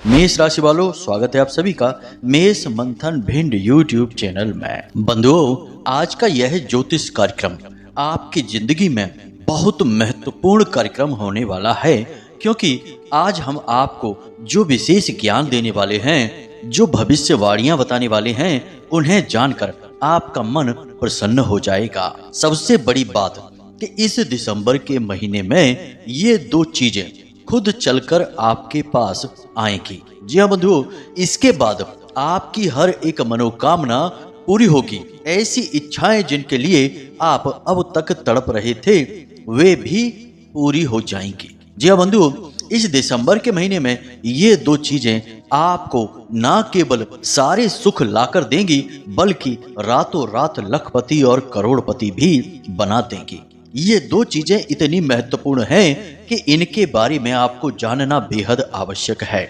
मेष राशि वालों, स्वागत है आप सभी का मेष मंथन भिंड यूट्यूब चैनल में। बंधुओं, आज का यह ज्योतिष कार्यक्रम आपकी जिंदगी में बहुत महत्वपूर्ण कार्यक्रम होने वाला है, क्योंकि आज हम आपको जो विशेष ज्ञान देने वाले हैं, जो भविष्यवाणियां बताने वाले हैं, उन्हें जानकर आपका मन प्रसन्न हो जाएगा। सबसे बड़ी बात कि इस दिसंबर के महीने में ये दो चीजें खुद चलकर आपके पास आएंगी। जी हाँ बंधुओं, इसके बाद आपकी हर एक मनोकामना पूरी होगी। ऐसी इच्छाएं जिनके लिए आप अब तक तड़प रहे थे, वे भी पूरी हो जाएंगी। जी हाँ बंधुओं, इस दिसंबर के महीने में ये दो चीजें आपको न केवल सारे सुख लाकर देंगी, बल्कि रातों रात लखपति और करोड़पति भी बना देंगी। ये दो चीजें इतनी महत्वपूर्ण हैं कि इनके बारे में आपको जानना बेहद आवश्यक है।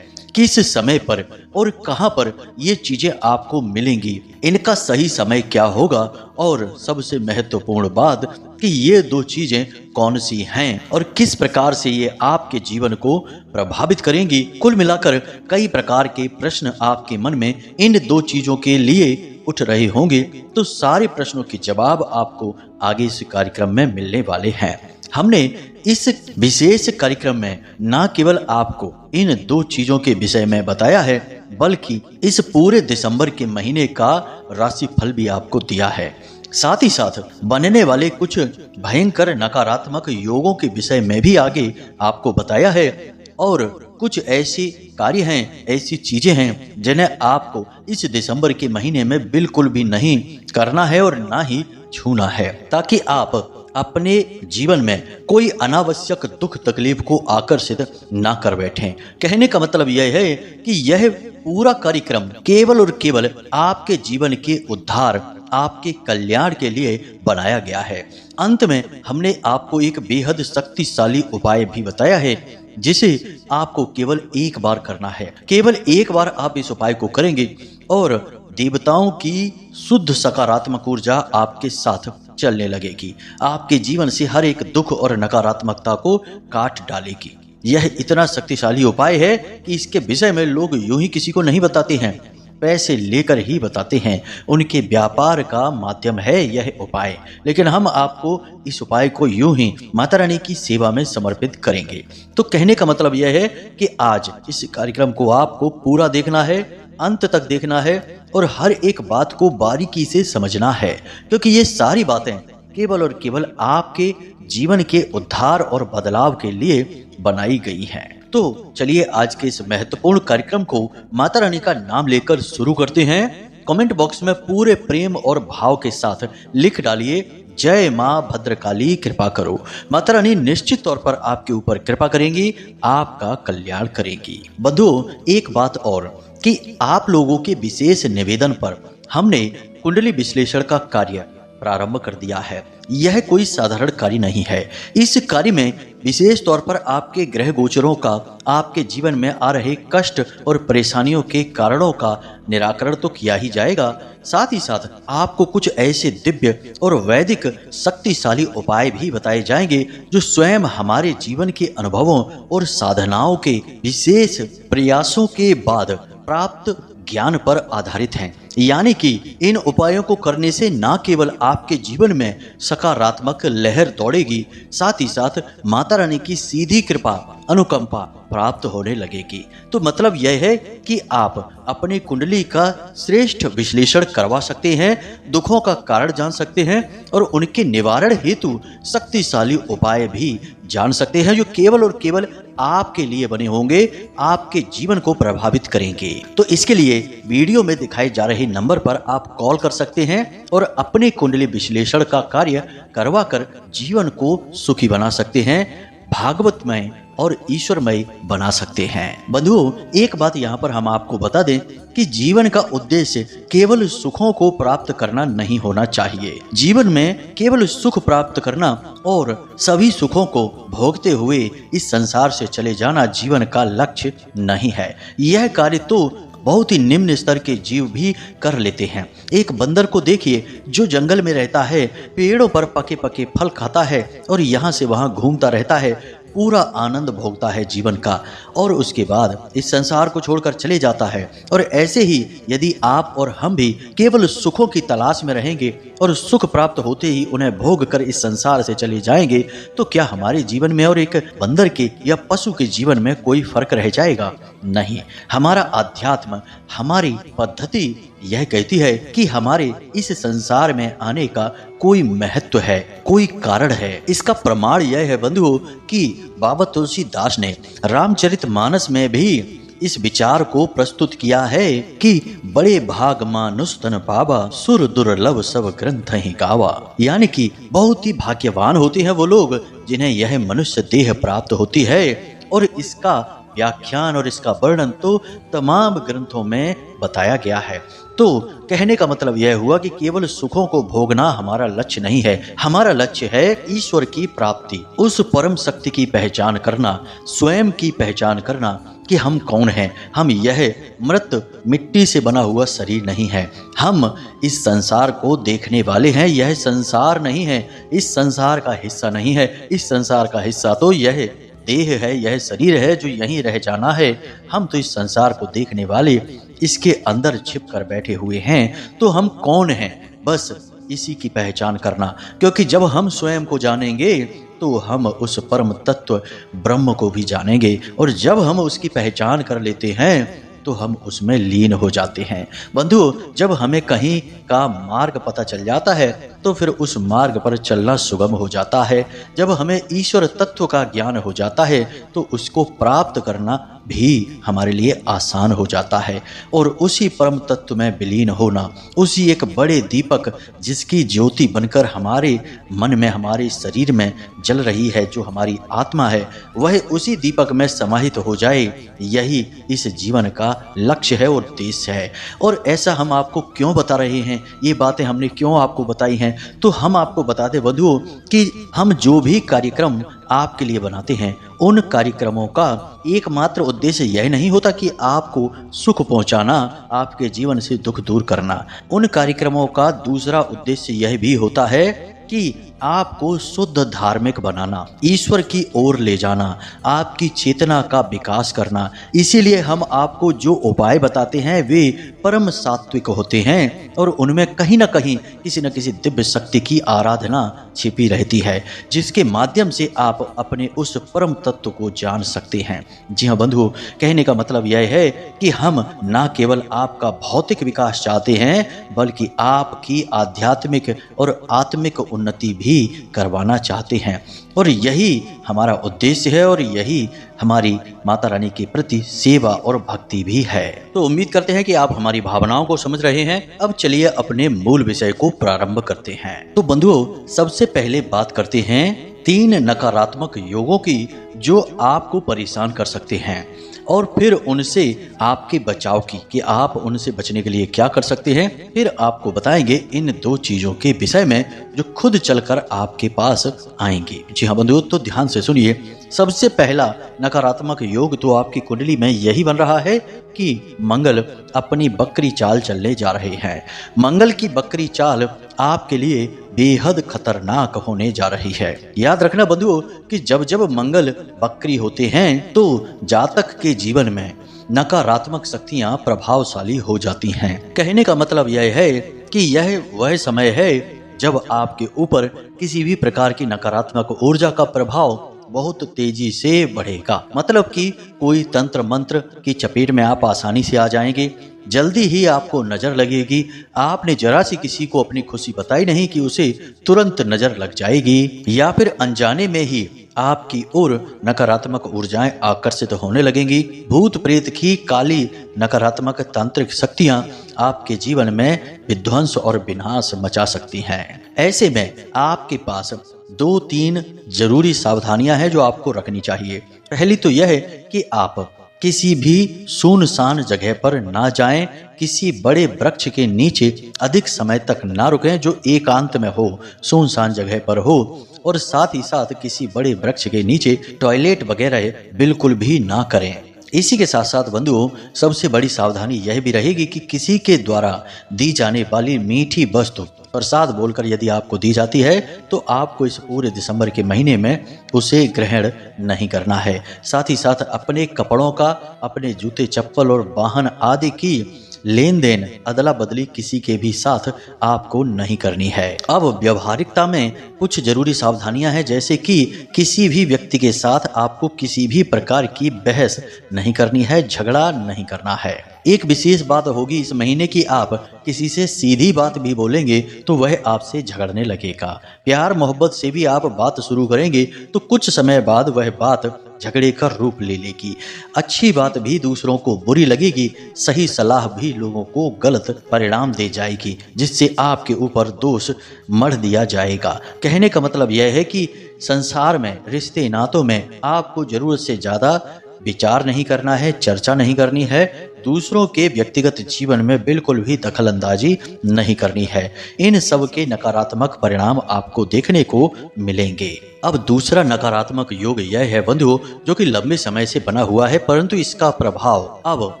किस समय पर और कहां पर ये चीजें आपको मिलेंगी, इनका सही समय क्या होगा, और सबसे महत्वपूर्ण बात कि ये दो चीजें कौन सी हैं और किस प्रकार से ये आपके जीवन को प्रभावित करेंगी। कुल मिलाकर कई प्रकार के प्रश्न आपके मन में इन दो चीजों के लिए उठ रहे होंगे, तो सारे प्रश्नों के जवाब आपको आगे इस कार्यक्रम में मिलने वाले हैं। हमने इस विशेष कार्यक्रम में न केवल आपको इन दो चीजों के विषय में बताया है, बल्कि इस पूरे दिसंबर के महीने का राशिफल भी आपको दिया है। साथ ही साथ बनने वाले कुछ भयंकर नकारात्मक योगों के विषय में भी आगे आपको बताया है, और कुछ ऐसी कार्य हैं, ऐसी चीजें हैं जिन्हें आपको इस दिसंबर के महीने में बिल्कुल भी नहीं करना है और ना ही छूना है, ताकि आप अपने जीवन में कोई अनावश्यक दुख तकलीफ को आकर्षित ना कर बैठें। कहने का मतलब यह है कि यह पूरा कार्यक्रम केवल और केवल आपके जीवन के उद्धार, आपके कल्याण के लिए बनाया गया है। अंत में हमने आपको एक बेहद शक्तिशाली उपाय भी बताया है, जिसे आपको केवल एक बार करना है। केवल एक बार आप इस उपाय को करेंगे और देवताओं की शुद्ध सकारात्मक ऊर्जा आपके साथ चलने लगेगी। आपके जीवन से हर एक दुख और नकारात्मकता को काट डालेगी। यह इतना शक्तिशाली उपाय है कि इसके विषय में लोग यूं ही किसी को नहीं बताते हैं, पैसे लेकर ही बताते हैं। उनके व्यापार का माध्यम है यह उपाय, लेकिन हम आपको इस उपाय को यूं ही माता रानी की सेवा में समर्पित करेंगे। तो कहने का मतलब यह है कि आज इस कार्यक्रम को आपको पूरा देखना है, अंत तक देखना है, और हर एक बात को बारीकी से समझना है, क्योंकि ये सारी बातें केवल और केवल आपके जीवन के उद्धार और बदलाव के लिए बनाई गई हैं। तो चलिए आज के इस महत्वपूर्ण कार्यक्रम को माता रानी का नाम लेकर शुरू करते हैं। कमेंट बॉक्स में पूरे प्रेम और भाव के साथ लिख डालिए, जय मां भद्रकाली कृपा करो। माता रानी निश्चित तौर पर आपके ऊपर कृपा करेंगी, आपका कल्याण करेंगी। बंधुओं, एक बात और कि आप लोगों के विशेष निवेदन पर हमने कुंडली विश्लेषण का कार्य प्रारंभ कर दिया है। यह कोई साधारण कार्य नहीं है। इस कार्य में विशेष तौर पर आपके ग्रह गोचरों का, आपके जीवन में आ रहे कष्ट और परेशानियों के कारणों का निराकरण तो किया ही जाएगा, साथ ही साथ आपको कुछ ऐसे दिव्य और वैदिक शक्तिशाली उपाय भी बताए जाएंगे जो स्वयं हमारे जीवन के अनुभवों और साधनाओं के विशेष प्रयासों के बाद प्राप्त ज्ञान पर आधारित हैं। यानी कि इन उपायों को करने से न केवल आपके जीवन में सकारात्मक लहर दौड़ेगी, साथ ही साथ माता रानी की सीधी कृपा, अनुकंपा प्राप्त होने लगेगी। तो मतलब यह है कि आप अपनी कुंडली का श्रेष्ठ विश्लेषण करवा सकते हैं, दुखों का कारण जान सकते हैं और उनके निवारण हेतु शक्तिशाली उपाय भी जान सकते हैं, जो केवल और केवल आपके लिए बने होंगे, आपके जीवन को प्रभावित करेंगे। तो इसके लिए वीडियो में दिखाए जा रहे नंबर पर आप कॉल कर सकते हैं और अपने कुंडली विश्लेषण का कार्य करवाकर जीवन को सुखी बना सकते हैं, भागवतमय और ईश्वरमय बना सकते हैं। बंधुओं, एक बात यहाँ पर हम आपको बता दें कि जीवन का उद्देश्य केवल सुखों को प्राप्त करना नहीं होना चाहिए। जीवन में केवल सुख प्राप्त करना और सभी सुखों को भोगते हुए इस संसार से चले जाना जीवन का लक्ष्य नहीं है। यह कार्य तो बहुत ही निम्न स्तर के जीव भी कर लेते हैं। एक बंदर को देखिए जो जंगल में रहता है, पेड़ों पर पके पके फल खाता है और यहाँ से वहाँ घूमता रहता है, पूरा आनंद भोगता है जीवन का और उसके बाद इस संसार को छोड़कर चले जाता है। और ऐसे ही यदि आप और हम भी केवल सुखों की तलाश में रहेंगे और सुख प्राप्त होते ही उन्हें भोग कर इस संसार से चले जाएंगे, तो क्या हमारे जीवन में और एक बंदर के या पशु के जीवन में कोई फर्क रह जाएगा? नहीं। हमारा अध्यात्म, हमारी पद्धति यह कहती है कि हमारे इस संसार में आने का कोई महत्व है, कोई कारण है। इसका प्रमाण यह है बंधुओं कि बाबा तुलसीदास ने रामचरितमानस में भी इस विचार को प्रस्तुत किया है कि बड़े भाग मानुष तन पावा, सुर दुर्लभ सब ग्रंथ ही गावा। यानी कि बहुत ही भाग्यवान होते हैं वो लोग जिन्हें यह मनुष्य देह प्राप्त होती है। और इसका व्याख्यान और इसका वर्णन तो तमाम ग्रंथों में बताया गया है। तो कहने का मतलब यह हुआ कि केवल सुखों को भोगना हमारा लक्ष्य नहीं है। हमारा लक्ष्य है ईश्वर की प्राप्ति, उस परम शक्ति की पहचान करना, स्वयं की पहचान करना कि हम कौन हैं। हम यह मृत मिट्टी से बना हुआ शरीर नहीं है। हम इस संसार को देखने वाले हैं, यह संसार नहीं है, इस संसार का हिस्सा नहीं है। इस संसार का हिस्सा तो यह देह है, यह शरीर है जो यहीं रह जाना है। हम तो इस संसार को देखने वाले, इसके अंदर छिप कर बैठे हुए हैं। तो हम कौन हैं, बस इसी की पहचान करना। क्योंकि जब हम स्वयं को जानेंगे तो हम उस परम तत्व ब्रह्म को भी जानेंगे, और जब हम उसकी पहचान कर लेते हैं तो हम उसमें लीन हो जाते हैं। बंधुओं, जब हमें कहीं का मार्ग पता चल जाता है तो फिर उस मार्ग पर चलना सुगम हो जाता है। जब हमें ईश्वर तत्व का ज्ञान हो जाता है तो उसको प्राप्त करना भी हमारे लिए आसान हो जाता है। और उसी परम तत्व में विलीन होना, उसी एक बड़े दीपक जिसकी ज्योति बनकर हमारे मन में, हमारे शरीर में जल रही है, जो हमारी आत्मा है, वह उसी दीपक में समाहित हो जाए, यही इस जीवन का लक्ष्य है और उद्देश्य है। और ऐसा हम आपको क्यों बता रहे हैं, ये बातें हमने क्यों आपको बताई हैं? तो हम आपको बताते बंधुओं कि हम जो भी कार्यक्रम आपके लिए बनाते हैं, उन कार्यक्रमों का एकमात्र उद्देश्य यह नहीं होता कि आपको सुख पहुंचाना, आपके जीवन से दुख दूर करना। उन कार्यक्रमों का दूसरा उद्देश्य यह भी होता है कि आपको शुद्ध धार्मिक बनाना, ईश्वर की ओर ले जाना, आपकी चेतना का विकास करना। इसीलिए हम आपको जो उपाय बताते हैं वे परम सात्विक होते हैं और उनमें कहीं ना कहीं किसी न किसी दिव्य शक्ति की आराधना छिपी रहती है, जिसके माध्यम से आप अपने उस परम तत्व को जान सकते हैं। जी हाँ बंधुओं, कहने का मतलब यह है कि हम ना केवल आपका भौतिक विकास चाहते हैं, बल्कि आपकी आध्यात्मिक और आत्मिक उन्नति भी करवाना चाहते हैं। और यही हमारा उद्देश्य है और यही हमारी माता रानी के प्रति सेवा और भक्ति भी है। तो उम्मीद करते हैं कि आप हमारी भावनाओं को समझ रहे हैं। अब चलिए अपने मूल विषय को प्रारंभ करते हैं। तो बंधुओं, सबसे पहले बात करते हैं 3 नकारात्मक योगों की जो आपको परेशान कर सकते हैं, और फिर उनसे आपके बचाव की, कि आप उनसे बचने के लिए क्या कर सकते हैं। फिर आपको बताएंगे इन 2 चीजों के विषय में जो खुद चलकर आपके पास आएंगे। जी हाँ बंधुओं, तो ध्यान से सुनिए। सबसे पहला नकारात्मक योग तो आपकी कुंडली में यही बन रहा है कि मंगल अपनी बकरी चाल चलने जा रहे हैं। मंगल की बकरी चाल आपके लिए बेहद खतरनाक होने जा रही है। याद रखना बंधुओं कि जब जब मंगल बकरी होते हैं तो जातक के जीवन में नकारात्मक शक्तियां प्रभावशाली हो जाती हैं। कहने का मतलब यह है कि यह वह समय है जब आपके ऊपर किसी भी प्रकार की नकारात्मक ऊर्जा का प्रभाव बहुत तेजी से बढ़ेगा। मतलब कि कोई तंत्र मंत्र की चपेट में आप आसानी से आ जाएंगे। जल्दी ही आपको नजर लगेगी। आपने जरा सी किसी को अपनी खुशी बताई नहीं कि उसे तुरंत नजर लग जाएगी, या फिर अनजाने में ही आपकी ओर नकारात्मक ऊर्जाएं आकर्षित होने लगेंगी। भूत प्रेत की काली नकारात्मक तांत्रिक शक्तियां आपके जीवन में विध्वंस और विनाश मचा सकती हैं। ऐसे में आपके पास 2-3 जरूरी सावधानियां हैं जो आपको रखनी चाहिए। पहली तो यह है कि आप किसी भी सुनसान जगह पर ना जाएं, किसी बड़े वृक्ष के नीचे अधिक समय तक ना रुकें जो एकांत में हो, सुनसान जगह पर हो, और साथ ही साथ किसी बड़े वृक्ष के नीचे टॉयलेट वगैरह बिल्कुल भी ना करें। इसी के साथ साथ बंधुओं, सबसे बड़ी सावधानी यह भी रहेगी कि किसी के द्वारा दी जाने वाली मीठी वस्तु प्रसाद बोलकर यदि आपको दी जाती है तो आपको इस पूरे दिसंबर के महीने में उसे ग्रहण नहीं करना है। साथ ही साथ अपने कपड़ों का, अपने जूते चप्पल और वाहन आदि की लेन देन अदला बदली किसी के भी साथ आपको नहीं करनी है। अब व्यवहारिकता में कुछ जरूरी सावधानियां हैं, जैसे कि किसी भी व्यक्ति के साथ आपको किसी भी प्रकार की बहस नहीं करनी है, झगड़ा नहीं करना है। एक विशेष बात होगी इस महीने की, आप किसी से सीधी बात भी बोलेंगे तो वह आपसे झगड़ने लगेगा। प्यार मोहब्बत से भी आप बात शुरू करेंगे तो कुछ समय बाद वह बात झगड़े का रूप ले लेगी। अच्छी बात भी दूसरों को बुरी लगेगी, सही सलाह भी लोगों को गलत परिणाम दे जाएगी, जिससे आपके ऊपर दोष मढ़ दिया जाएगा। कहने का मतलब यह है कि संसार में, रिश्ते नातों में आपको जरूरत से ज्यादा विचार नहीं करना है, चर्चा नहीं करनी है, दूसरों के व्यक्तिगत जीवन में बिल्कुल भी दखल अंदाजी नहीं करनी है। इन सब के नकारात्मक परिणाम आपको देखने को मिलेंगे। अब दूसरा नकारात्मक योग यह है बंधुओं, जो कि लंबे समय से बना हुआ है, परंतु इसका प्रभाव अब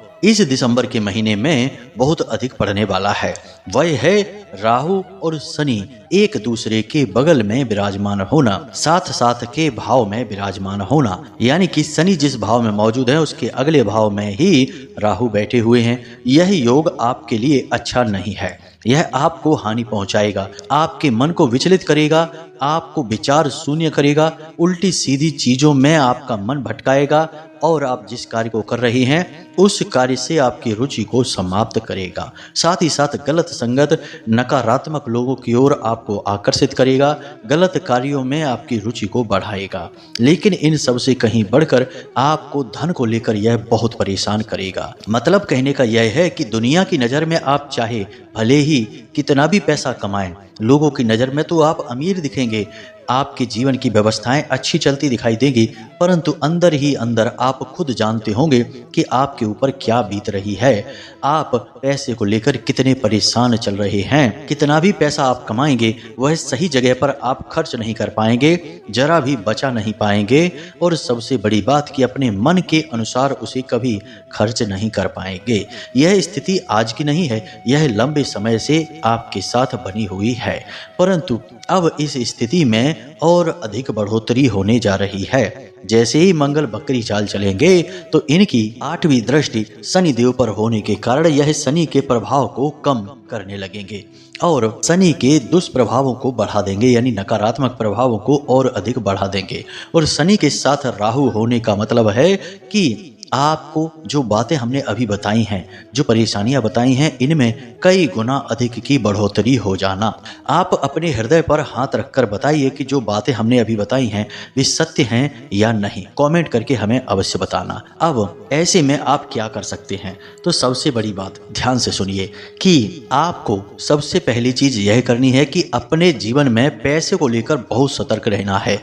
इस दिसंबर के महीने में बहुत अधिक पड़ने वाला है। वह है राहु और शनि एक दूसरे के बगल में विराजमान होना, साथ साथ के भाव में विराजमान होना। यानी कि शनि जिस भाव में मौजूद है उसके अगले भाव में ही राहु बैठे हुए हैं। यह योग आपके लिए अच्छा नहीं है। यह आपको हानि पहुंचाएगा, आपके मन को विचलित करेगा, आपको विचार शून्य करेगा, उल्टी सीधी चीजों में आपका मन भटकाएगा और आप जिस कार्य को कर रहे हैं उस कार्य से आपकी रुचि को समाप्त करेगा। साथ ही साथ गलत संगत नकारात्मक लोगों की ओर आपको आकर्षित करेगा, गलत कार्यों में आपकी रुचि को बढ़ाएगा। लेकिन इन सब से कहीं बढ़कर आपको धन को लेकर यह बहुत परेशान करेगा। मतलब कहने का यह है कि दुनिया की नज़र में आप चाहे भले ही कितना भी पैसा कमाएं, लोगों की नज़र में तो आप अमीर दिखेंगे, आपके जीवन की व्यवस्थाएं अच्छी चलती दिखाई देगी, परंतु अंदर ही अंदर आप खुद जानते होंगे कि आपके ऊपर क्या बीत रही है। आप पैसे को लेकर कितने परेशान चल रहे हैं। कितना भी पैसा आप कमाएंगे वह सही जगह पर आप खर्च नहीं कर पाएंगे, जरा भी बचा नहीं पाएंगे, और सबसे बड़ी बात कि अपने मन के अनुसार उसे कभी खर्च नहीं कर पाएंगे। यह स्थिति आज की नहीं है, यह लंबे समय से आपके साथ बनी हुई है, परंतु अब इस स्थिति में और अधिक बढ़ोतरी होने जा रही है। जैसे ही मंगल बकरी चाल चलेंगे तो इनकी 8वीं दृष्टि शनि देव पर होने के कारण यह शनि के प्रभाव को कम करने लगेंगे और शनि के दुष्प्रभावों को बढ़ा देंगे, यानी नकारात्मक प्रभावों को और अधिक बढ़ा देंगे। और शनि के साथ राहु होने का मतलब है कि आपको जो बातें हमने अभी बताई हैं, जो परेशानियां बताई हैं, इनमें कई गुना अधिक की बढ़ोतरी हो जाना। आप अपने हृदय पर हाथ रखकर बताइए कि जो बातें हमने अभी बताई हैं वे सत्य हैं या नहीं। कमेंट करके हमें अवश्य बताना। अब ऐसे में आप क्या कर सकते हैं, तो सबसे बड़ी बात ध्यान से सुनिए कि आपको सबसे पहली चीज यह करनी है कि अपने जीवन में पैसे को लेकर बहुत सतर्क रहना है।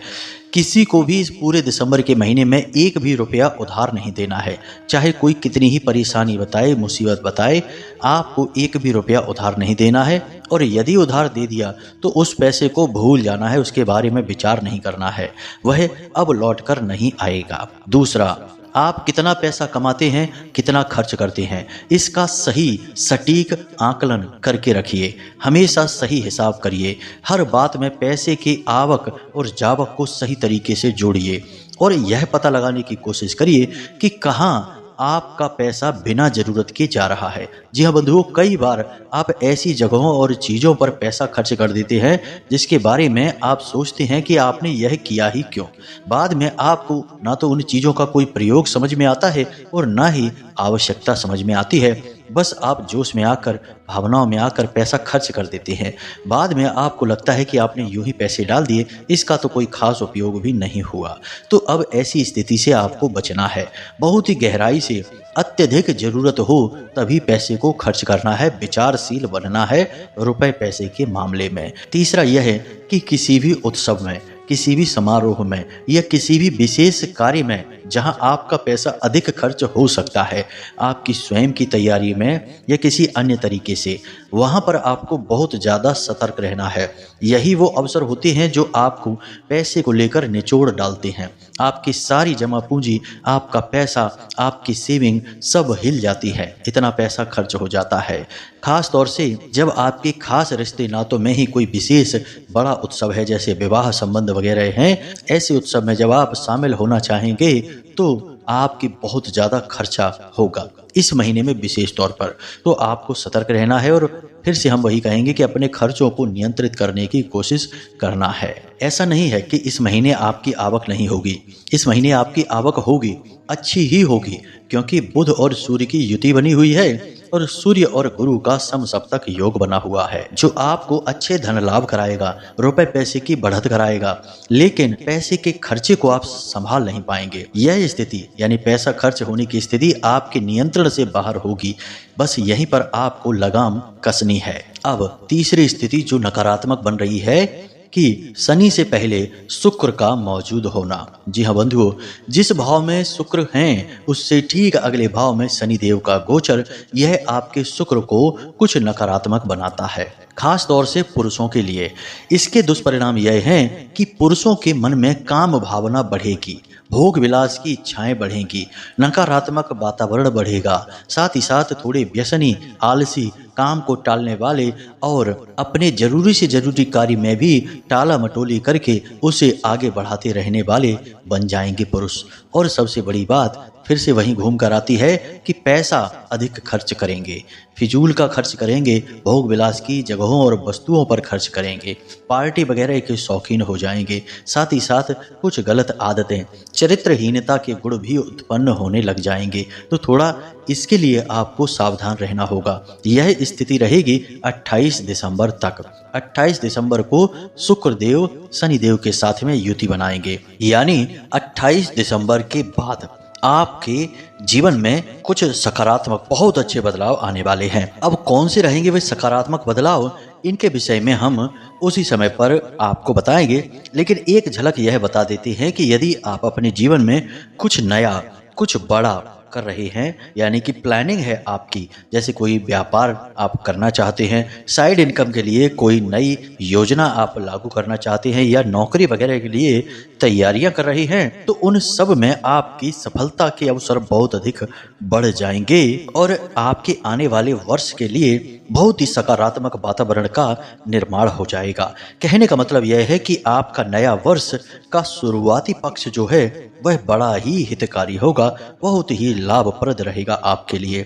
किसी को भी इस पूरे दिसंबर के महीने में एक भी रुपया उधार नहीं देना है। चाहे कोई कितनी ही परेशानी बताए, मुसीबत बताए, आपको एक भी रुपया उधार नहीं देना है। और यदि उधार दे दिया तो उस पैसे को भूल जाना है, उसके बारे में विचार नहीं करना है, वह अब लौट कर नहीं आएगा। दूसरा, आप कितना पैसा कमाते हैं, कितना खर्च करते हैं, इसका सही सटीक आकलन करके रखिए। हमेशा सही हिसाब करिए। हर बात में पैसे की आवक और जावक को सही तरीके से जोड़िए और यह पता लगाने की कोशिश करिए कि कहाँ आपका पैसा बिना जरूरत के जा रहा है। जी हाँ बंधुओं, कई बार आप ऐसी जगहों और चीज़ों पर पैसा खर्च कर देते हैं जिसके बारे में आप सोचते हैं कि आपने यह किया ही क्यों। बाद में आपको ना तो उन चीज़ों का कोई प्रयोग समझ में आता है और ना ही आवश्यकता समझ में आती है। बस आप जोश में आकर, भावनाओं में आकर पैसा खर्च कर देते हैं। बाद में आपको लगता है कि आपने यूं ही पैसे डाल दिए, इसका तो कोई खास उपयोग भी नहीं हुआ। तो अब ऐसी स्थिति से आपको बचना है। बहुत ही गहराई से अत्यधिक जरूरत हो तभी पैसे को खर्च करना है, विचारशील बनना है रुपए पैसे के मामले में। तीसरा यह है कि किसी भी उत्सव में, किसी भी समारोह में या किसी भी विशेष कार्य में जहां आपका पैसा अधिक खर्च हो सकता है, आपकी स्वयं की तैयारी में या किसी अन्य तरीके से, वहां पर आपको बहुत ज़्यादा सतर्क रहना है। यही वो अवसर होते हैं जो आपको पैसे को लेकर निचोड़ डालते हैं। आपकी सारी जमा पूंजी, आपका पैसा, आपकी सेविंग सब हिल जाती है, इतना पैसा खर्च हो जाता है। खास तौर से जब आपके खास रिश्ते नातों में ही कोई विशेष बड़ा उत्सव है, जैसे विवाह संबंध वगैरह हैं, ऐसे उत्सव में जब आप शामिल होना चाहेंगे तो आपकी बहुत ज़्यादा खर्चा होगा इस महीने में विशेष तौर पर। तो आपको सतर्क रहना है और फिर से हम वही कहेंगे कि अपने खर्चों को नियंत्रित करने की कोशिश करना है। ऐसा नहीं है कि इस महीने आपकी आवक नहीं होगी, इस महीने आपकी आवक होगी, अच्छी ही होगी, क्योंकि बुध और सूर्य की युति बनी हुई है और सूर्य और गुरु का समसप्तक योग बना हुआ है, जो आपको अच्छे धन लाभ कराएगा, रुपए पैसे की बढ़त कराएगा, लेकिन पैसे के खर्चे को आप संभाल नहीं पाएंगे। यह स्थिति यानी पैसा खर्च होने की स्थिति आपके नियंत्रण से बाहर होगी। बस यहीं पर आपको लगाम कसनी है। अब तीसरी स्थिति जो नकारात्मक बन रही है कि शनि से पहले शुक्र का मौजूद होना। जी हाँ बंधुओं, जिस भाव में शुक्र हैं उससे ठीक अगले भाव में शनि देव का गोचर, यह आपके शुक्र को कुछ नकारात्मक बनाता है, खास तौर से पुरुषों के लिए। इसके दुष्परिणाम यह हैं कि पुरुषों के मन में काम भावना बढ़ेगी, भोग विलास की इच्छाएं बढ़ेंगी, नकारात्मक वातावरण बढ़ेगा, साथ ही साथ थोड़े व्यसनी, आलसी, काम को टालने वाले और अपने जरूरी से जरूरी कार्य में भी टाला मटोली करके उसे आगे बढ़ाते रहने वाले बन जाएंगे पुरुष। और सबसे बड़ी बात फिर से वहीं घूम कर आती है कि पैसा अधिक खर्च करेंगे, फिजूल का खर्च करेंगे, भोग विलास की जगहों और वस्तुओं पर खर्च करेंगे, पार्टी वगैरह के शौकीन हो जाएंगे, साथ ही साथ कुछ गलत आदतें, चरित्रहीनता के गुण भी उत्पन्न होने लग जाएंगे। तो थोड़ा इसके लिए आपको सावधान रहना होगा। यह स्थिति रहेगी 28 दिसंबर तक। 28 दिसंबर को शुक्र देव शनि देव के साथ में युति बनाएंगे, यानी 28 दिसंबर के बाद आपके जीवन में कुछ सकारात्मक बहुत अच्छे बदलाव आने वाले हैं। अब कौन से रहेंगे वे सकारात्मक बदलाव, इनके विषय में हम उसी समय पर आपको बताएंगे, लेकिन एक झलक यह बता देते हैं कि यदि आप अपने जीवन में कुछ नया, कुछ बड़ा कर रहे हैं, यानी कि प्लानिंग है आपकी, जैसे कोई व्यापार आप करना चाहते हैं, साइड इनकम के लिए कोई नई योजना आप लागू करना चाहते हैं, या नौकरी वगैरह के लिए तैयारियां कर रही हैं, तो उन सब में आपकी सफलता के अवसर बहुत अधिक बढ़ जाएंगे और आपके आने वाले वर्ष के लिए बहुत ही सकारात्मक वातावरण का निर्माण हो जाएगा। कहने का मतलब यह है कि आपका नया वर्ष का शुरुआती पक्ष जो है वह बड़ा ही हितकारी होगा, बहुत ही लाभप्रद रहेगा आपके लिए।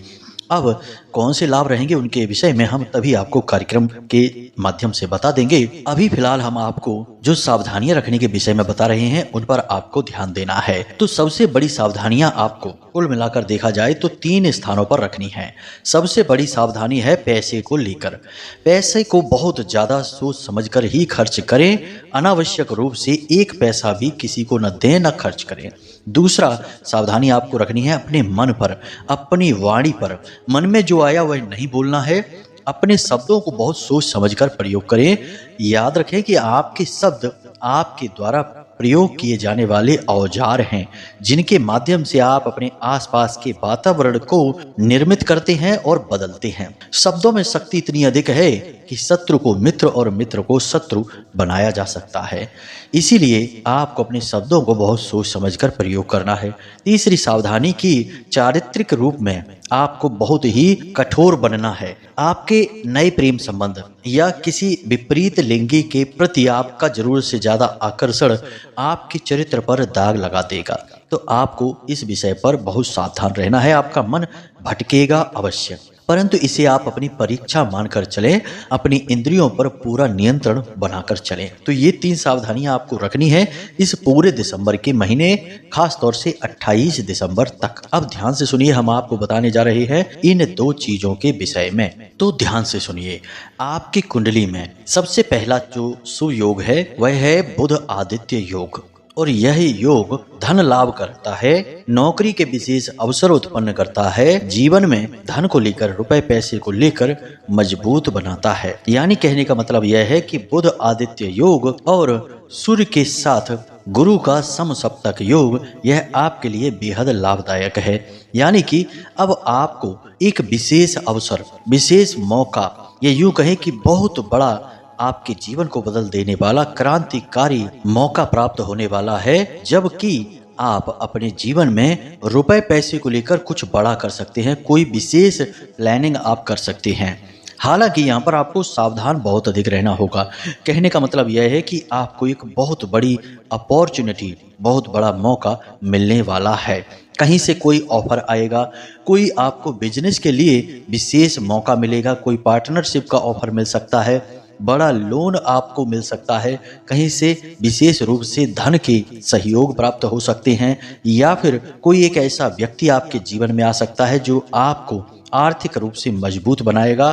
अब कौन से लाभ रहेंगे उनके विषय में हम तभी आपको कार्यक्रम के माध्यम से बता देंगे। अभी फिलहाल हम आपको जो सावधानियां रखने के विषय में बता रहे हैं उन पर आपको ध्यान देना है। तो सबसे बड़ी सावधानियां आपको कुल मिलाकर देखा जाए तो 3 स्थानों पर रखनी है। सबसे बड़ी सावधानी है पैसे को लेकर। पैसे को बहुत ज्यादा सोच समझकर ही खर्च करें, अनावश्यक रूप से एक पैसा भी किसी को न दें न खर्च करें। दूसरा सावधानी आपको रखनी है अपने मन पर, अपनी वाणी पर। मन में जो आया वह नहीं बोलना है, अपने शब्दों को बहुत सोच समझकर प्रयोग करें। याद रखें कि आपके शब्द आपके द्वारा प्रयोग किए जाने वाले औजार हैं, जिनके माध्यम से आप अपने आसपास के वातावरण को निर्मित करते हैं और बदलते हैं। शब्दों में शक्ति इतनी अधिक है कि शत्रु को मित्र और मित्र को शत्रु बनाया जा सकता है। इसीलिए आपको अपने शब्दों को बहुत सोच समझकर प्रयोग करना है। तीसरी सावधानी की चारित्रिक रूप में आपको बहुत ही कठोर बनना है। आपके नए प्रेम संबंध या किसी विपरीत लिंगी के प्रति आपका जरूरत से ज्यादा आकर्षण आपके चरित्र पर दाग लगा देगा, तो आपको इस विषय पर बहुत सावधान रहना है। आपका मन भटकेगा अवश्य, परंतु इसे आप अपनी परीक्षा मानकर चलें, अपनी इंद्रियों पर पूरा नियंत्रण बनाकर चलें। तो ये 3 सावधानियां आपको रखनी है इस पूरे दिसंबर के महीने, खास तौर से 28 दिसंबर तक। अब ध्यान से सुनिए, हम आपको बताने जा रहे हैं इन 2 चीजों के विषय में। तो ध्यान से सुनिए, आपकी कुंडली में सबसे पहला जो शुभ योग है वह है बुध आदित्य योग। और यह योग धन लाभ करता है, नौकरी के विशेष अवसर उत्पन्न करता है, जीवन में धन को लेकर, रुपए पैसे को लेकर मजबूत बनाता है। यानी कहने का मतलब यह है कि बुध आदित्य योग और सूर्य के साथ गुरु का समसप्तक योग, यह आपके लिए बेहद लाभदायक है। यानी कि अब आपको एक विशेष अवसर, विशेष मौका, ये यूं कहें कि बहुत बड़ा आपके जीवन को बदल देने वाला क्रांतिकारी मौका प्राप्त होने वाला है, जबकि आप अपने जीवन में रुपए पैसे को लेकर कुछ बड़ा कर सकते हैं, कोई विशेष प्लानिंग आप कर सकते हैं। हालांकि यहाँ पर आपको सावधान बहुत अधिक रहना होगा। कहने का मतलब यह है कि आपको एक बहुत बड़ी अपॉर्चुनिटी, बहुत बड़ा मौका मिलने वाला है। कहीं से कोई ऑफर आएगा, कोई आपको बिजनेस के लिए विशेष मौका मिलेगा, कोई पार्टनरशिप का ऑफर मिल सकता है, बड़ा लोन आपको मिल सकता है, कहीं से विशेष रूप से धन के सहयोग प्राप्त हो सकते हैं, या फिर कोई एक ऐसा व्यक्ति आपके जीवन में आ सकता है जो आपको आर्थिक रूप से मजबूत बनाएगा,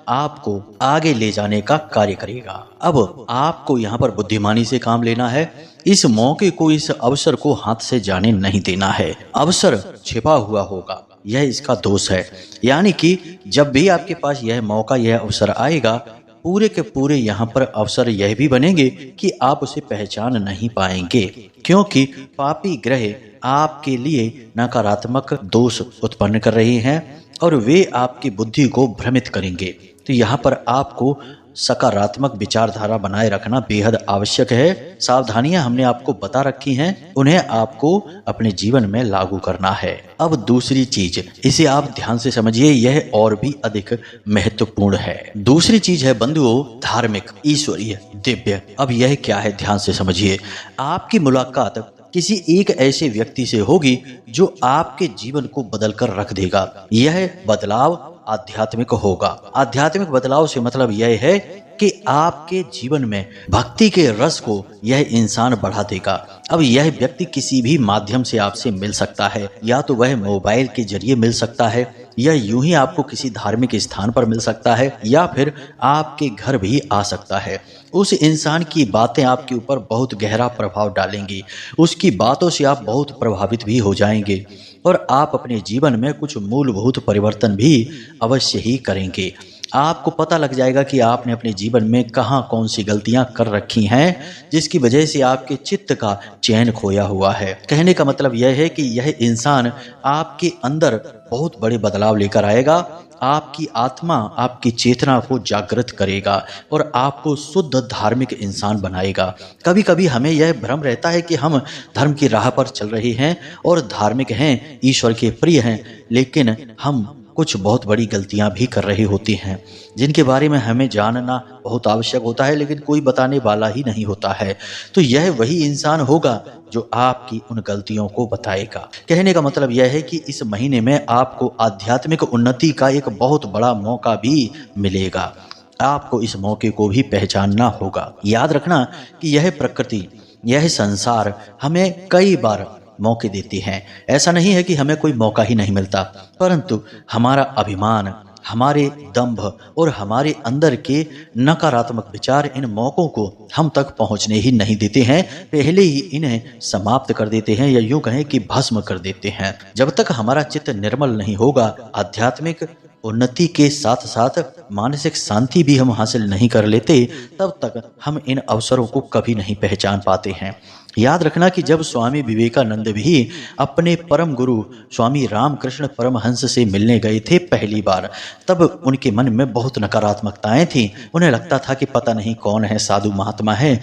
आपको आगे ले जाने का कार्य करेगा। अब आपको यहाँ पर बुद्धिमानी से काम लेना है। इस मौके को, इस अवसर को हाथ से जाने नहीं देना है। अवसर छिपा हुआ होगा, यह इसका दोष है। यानी कि जब भी आपके पास यह मौका, यह अवसर आएगा, पूरे के पूरे यहाँ पर अवसर यह भी बनेंगे कि आप उसे पहचान नहीं पाएंगे, क्योंकि पापी ग्रह आपके लिए नकारात्मक दोष उत्पन्न कर रहे हैं और वे आपकी बुद्धि को भ्रमित करेंगे। तो यहाँ पर आपको सकारात्मक विचारधारा बनाए रखना बेहद आवश्यक है। सावधानियां हमने आपको बता रखी हैं, उन्हें आपको अपने जीवन में लागू करना है। अब दूसरी चीज, इसे आप ध्यान से समझिए, यह और भी अधिक महत्वपूर्ण है। दूसरी चीज है बंधुओं, धार्मिक, ईश्वरीय, दिव्य। अब यह क्या है, ध्यान से समझिए। आपकी मुलाकात किसी एक ऐसे व्यक्ति से होगी जो आपके जीवन को बदल कर रख देगा। यह बदलाव आध्यात्मिक होगा। आध्यात्मिक बदलाव से मतलब यह है कि आपके जीवन में भक्ति के रस को यह इंसान बढ़ा देगा। अब यह व्यक्ति किसी भी माध्यम से आपसे मिल सकता है, या तो वह मोबाइल के जरिए मिल सकता है, या यूं ही आपको किसी धार्मिक स्थान पर मिल सकता है, या फिर आपके घर भी आ सकता है। उस इंसान की बातें आपके ऊपर बहुत गहरा प्रभाव डालेंगी, उसकी बातों से आप बहुत प्रभावित भी हो जाएंगे और आप अपने जीवन में कुछ मूलभूत परिवर्तन भी अवश्य ही करेंगे। आपको पता लग जाएगा कि आपने अपने जीवन में कहाँ कौन सी गलतियां कर रखी हैं, जिसकी वजह से आपके चित्त का चैन खोया हुआ है। कहने का मतलब यह है कि यह इंसान आपके अंदर बहुत बड़े बदलाव लेकर आएगा, आपकी आत्मा, आपकी चेतना को जागृत करेगा और आपको शुद्ध धार्मिक इंसान बनाएगा। कभी कभी हमें यह भ्रम रहता है कि हम धर्म की राह पर चल रहे हैं और धार्मिक हैं, ईश्वर के प्रिय हैं, लेकिन हम कुछ बहुत बड़ी गलतियां भी कर रही होती हैं, जिनके बारे में हमें जानना बहुत आवश्यक होता है, लेकिन कोई बताने वाला ही नहीं होता है। तो यह वही इंसान होगा जो आपकी उन गलतियों को बताएगा। कहने का मतलब यह है कि इस महीने में आपको आध्यात्मिक उन्नति का एक बहुत बड़ा मौका भी मिलेगा। आपको इस मौके को भी पहचानना होगा। याद रखना कि यह प्रकृति, यह संसार हमें कई बार मौके देती हैं। ऐसा नहीं है कि हमें कोई मौका ही नहीं मिलता, परंतु हमारा अभिमान, हमारे दंभ और हमारे अंदर के नकारात्मक विचार इन मौकों को हम तक पहुंचने ही नहीं देते हैं, पहले ही इन्हें समाप्त कर देते हैं, या यूं कहें कि भस्म कर देते हैं। जब तक हमारा चित्त निर्मल नहीं होगा, आध्यात्मिक उन्नति के साथ साथ मानसिक शांति भी हम हासिल नहीं कर लेते, तब तक हम इन अवसरों को कभी नहीं पहचान पाते हैं। याद रखना कि जब स्वामी विवेकानंद भी अपने परम गुरु स्वामी रामकृष्ण परमहंस से मिलने गए थे पहली बार, तब उनके मन में बहुत नकारात्मकताएं थीं। उन्हें लगता था कि पता नहीं कौन है, साधु महात्मा है,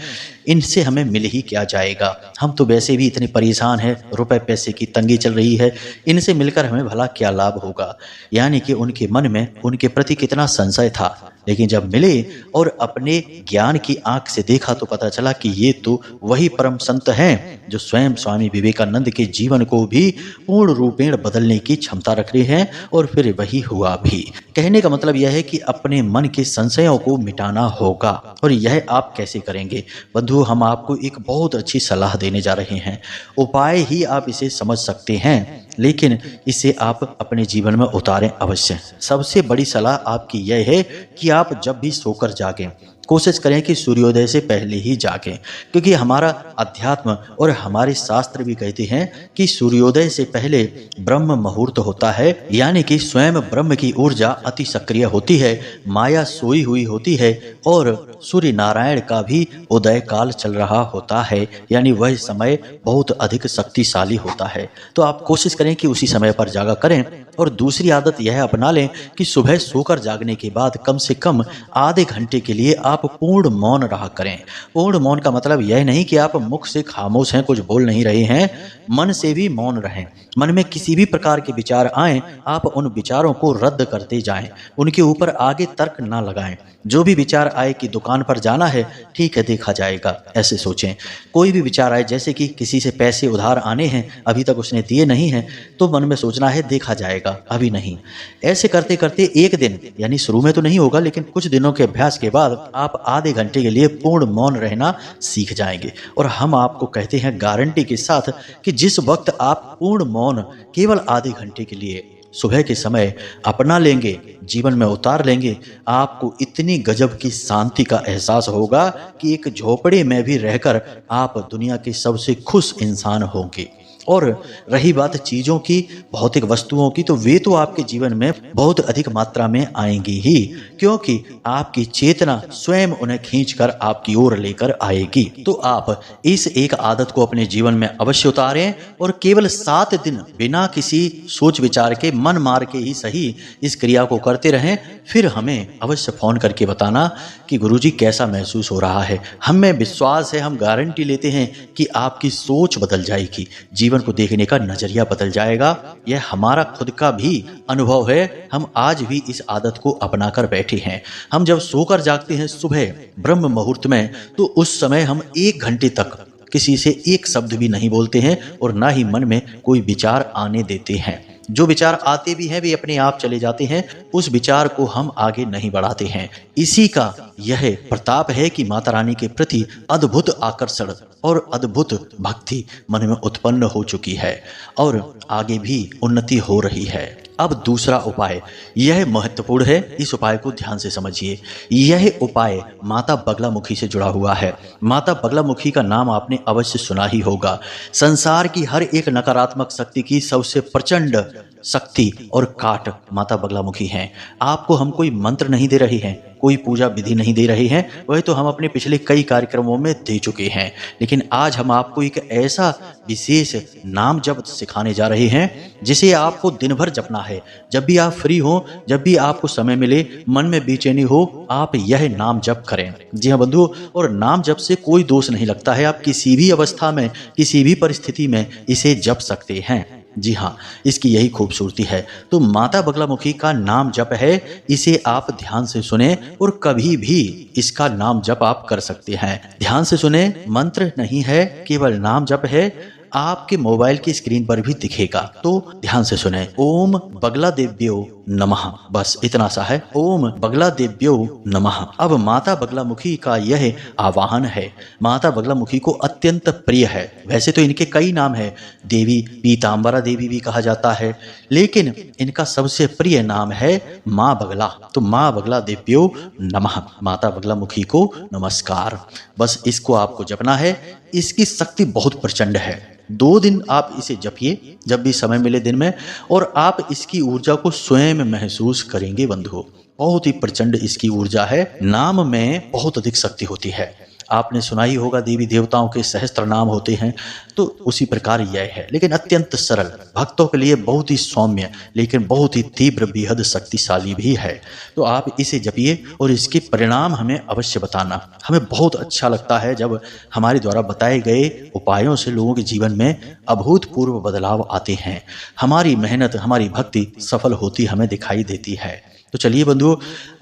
इनसे हमें मिल ही क्या जाएगा, हम तो वैसे भी इतने परेशान हैं, रुपए पैसे की तंगी चल रही है, इनसे मिलकर हमें भला क्या लाभ होगा। यानी कि उनके मन में उनके प्रति कितना संशय था। लेकिन जब मिले और अपने ज्ञान की आंख से देखा तो पता चला कि ये तो वही परम संत हैं जो स्वयं स्वामी विवेकानंद के जीवन को भी पूर्ण रूपेण बदलने की क्षमता रख रहे हैं, और फिर वही हुआ भी। कहने का मतलब यह है कि अपने मन के संशयों को मिटाना होगा। और यह आप कैसे करेंगे बंधु, हम आपको एक बहुत अच्छी सलाह देने जा रहे हैं। उपाय ही आप इसे समझ सकते हैं, लेकिन इसे आप अपने जीवन में उतारें अवश्य। सबसे बड़ी सलाह आपकी यह है कि आप जब भी सोकर जागें, कोशिश करें कि सूर्योदय से पहले ही जागें, क्योंकि हमारा अध्यात्म और हमारे शास्त्र भी कहते हैं कि सूर्योदय से पहले ब्रह्म मुहूर्त होता है, यानी कि स्वयं ब्रह्म की ऊर्जा अति सक्रिय होती है, माया सोई हुई होती है और सूर्य नारायण का भी उदय काल चल रहा होता है, यानी वह समय बहुत अधिक शक्तिशाली होता है। तो आप कोशिश करें कि उसी समय पर जागा करें। और दूसरी आदत यह अपना लें कि सुबह सोकर जागने के बाद कम से कम आधे घंटे के लिए आप पूर्ण मौन रहा करें। पूर्ण मौन का मतलब यह नहीं कि आप मुख से खामोश हैं, कुछ बोल नहीं रहे हैं, मन से भी मौन रहें। मन में किसी भी प्रकार के विचार आएं, आप उन विचारों को रद्द करते जाएं, उनके ऊपर आगे तर्क ना लगाएं। जो भी विचार आए कि दुकान पर जाना है, ठीक है देखा जाएगा, ऐसे सोचें। कोई भी विचार आए जैसे कि किसी से पैसे उधार आने हैं, अभी तक उसने दिए नहीं हैं, तो मन में सोचना है देखा जाएगा, अभी नहीं। ऐसे करते करते एक दिन, यानी शुरू में तो नहीं होगा लेकिन कुछ दिनों के अभ्यास के बाद आप आधे घंटे के लिए पूर्ण मौन रहना सीख जाएंगे। और हम आपको कहते हैं गारंटी के साथ कि जिस वक्त आप पूर्ण मौन केवल आधे घंटे के लिए सुबह के समय अपना लेंगे, जीवन में उतार लेंगे, आपको इतनी गजब की शांति का एहसास होगा कि एक झोपड़े में भी रहकर आप दुनिया के सबसे खुश इंसान होंगे। और रही बात चीज़ों की, भौतिक वस्तुओं की, तो वे तो आपके जीवन में बहुत अधिक मात्रा में आएंगी ही, क्योंकि आपकी चेतना स्वयं उन्हें खींचकर आपकी ओर लेकर आएगी। तो आप इस एक आदत को अपने जीवन में अवश्य उतारें और केवल 7 दिन बिना किसी सोच विचार के, मन मार के ही सही, इस क्रिया को करते रहें। फिर हमें अवश्य फ़ोन करके बताना कि गुरुजी कैसा महसूस हो रहा है। हमें विश्वास है, हम गारंटी लेते हैं कि आपकी सोच बदल जाएगी, जीवन को देखने का नजरिया बदल जाएगा। यह हमारा खुद का भी अनुभव है। हम आज भी इस आदत को अपनाकर बैठे हैं। हम जब सोकर जागते हैं सुबह ब्रह्म मुहूर्त में, तो उस समय हम 1 घंटे तक किसी से एक शब्द भी नहीं बोलते हैं और ना ही मन में कोई विचार आने देते हैं। जो विचार आते भी हैं वे अपने आप चले जाते हैं, उस विचार को हम आगे नहीं बढ़ाते हैं। इसी का यह प्रताप है कि माता रानी के प्रति अद्भुत आकर्षण और अद्भुत भक्ति मन में उत्पन्न हो चुकी है और आगे भी उन्नति हो रही है। अब दूसरा उपाय, यह महत्वपूर्ण है, इस उपाय को ध्यान से समझिए। यह उपाय माता बगलामुखी से जुड़ा हुआ है। माता बगलामुखी का नाम आपने अवश्य सुना ही होगा। संसार की हर एक नकारात्मक शक्ति की सबसे प्रचंड शक्ति और काट माता बगलामुखी हैं। आपको हम कोई मंत्र नहीं दे रहे हैं, कोई पूजा विधि नहीं दे रहे हैं, वह तो हम अपने पिछले कई कार्यक्रमों में दे चुके हैं। लेकिन आज हम आपको एक ऐसा विशेष नाम जप सिखाने जा रहे हैं जिसे आपको दिन भर जपना है। जब भी आप फ्री हो, जब भी आपको समय मिले, मन में बेचैनी हो, आप यह नाम जप करें। जी हाँ बंधुओं, और नाम जप से कोई दोष नहीं लगता है। आप किसी भी अवस्था में, किसी भी परिस्थिति में इसे जप सकते हैं। जी हाँ, इसकी यही खूबसूरती है। तो माता बगलामुखी का नाम जप है, इसे आप ध्यान से सुने और कभी भी इसका नाम जप आप कर सकते हैं। ध्यान से सुने, मंत्र नहीं है, केवल नाम जप है। आपके मोबाइल की स्क्रीन पर भी दिखेगा, तो ध्यान से सुने। ओम बगला देव्यो नमः, बस इतना सा है, ओम बगला देव्यो नमः। अब माता बगलामुखी का यह आवाहन है। माता बगलामुखी को अत्यंत प्रिय है। वैसे तो इनके कई नाम है, देवी पीताम्बरा देवी भी कहा जाता है, लेकिन इनका सबसे प्रिय नाम है माँ बगला। तो माँ बगला देव्यो नमः, माता बगलामुखी को नमस्कार। बस इसको आपको जपना है। इसकी शक्ति बहुत प्रचंड है। 2 दिन आप इसे जपिए जब भी समय मिले दिन में, और आप इसकी ऊर्जा को स्वयं महसूस करेंगे बंधुओं। बहुत ही प्रचंड इसकी ऊर्जा है। नाम में बहुत अधिक शक्ति होती है। आपने सुना ही होगा देवी देवताओं के सहस्त्र नाम होते हैं, तो उसी प्रकार यह है, लेकिन अत्यंत सरल, भक्तों के लिए बहुत ही सौम्य, लेकिन बहुत ही तीव्र, बेहद शक्तिशाली भी है। तो आप इसे जपिए और इसके परिणाम हमें अवश्य बताना। हमें बहुत अच्छा लगता है जब हमारे द्वारा बताए गए उपायों से लोगों के जीवन में अभूतपूर्व बदलाव आते हैं। हमारी मेहनत, हमारी भक्ति सफल होती हमें दिखाई देती है। तो चलिए बंधुओं,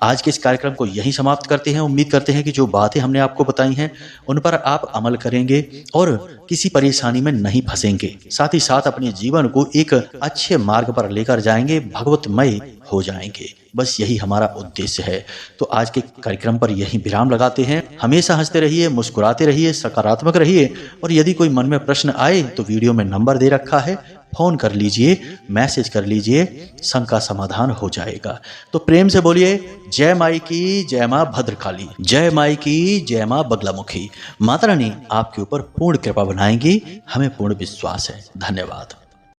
आज के इस कार्यक्रम को यहीं समाप्त करते हैं। उम्मीद करते हैं कि जो बातें हमने आपको बताई हैं उन पर आप अमल करेंगे और किसी परेशानी में नहीं फंसेंगे। साथ ही साथ अपने जीवन को एक अच्छे मार्ग पर लेकर जाएंगे, भगवतमय हो जाएंगे। बस यही हमारा उद्देश्य है। तो आज के कार्यक्रम पर यहीं विराम लगाते हैं। हमेशा हंसते रहिए, मुस्कुराते रहिए, सकारात्मक रहिए, और यदि कोई मन में प्रश्न आए तो वीडियो में नंबर दे रखा है, फोन कर लीजिए, मैसेज कर लीजिए, शंका समाधान हो जाएगा। तो प्रेम से बोलिए जय माई की, जय माँ भद्रकाली, जय माई की, जय माँ बगलामुखी। माता रानी आपके ऊपर पूर्ण कृपा बनाएंगी, हमें पूर्ण विश्वास है। धन्यवाद।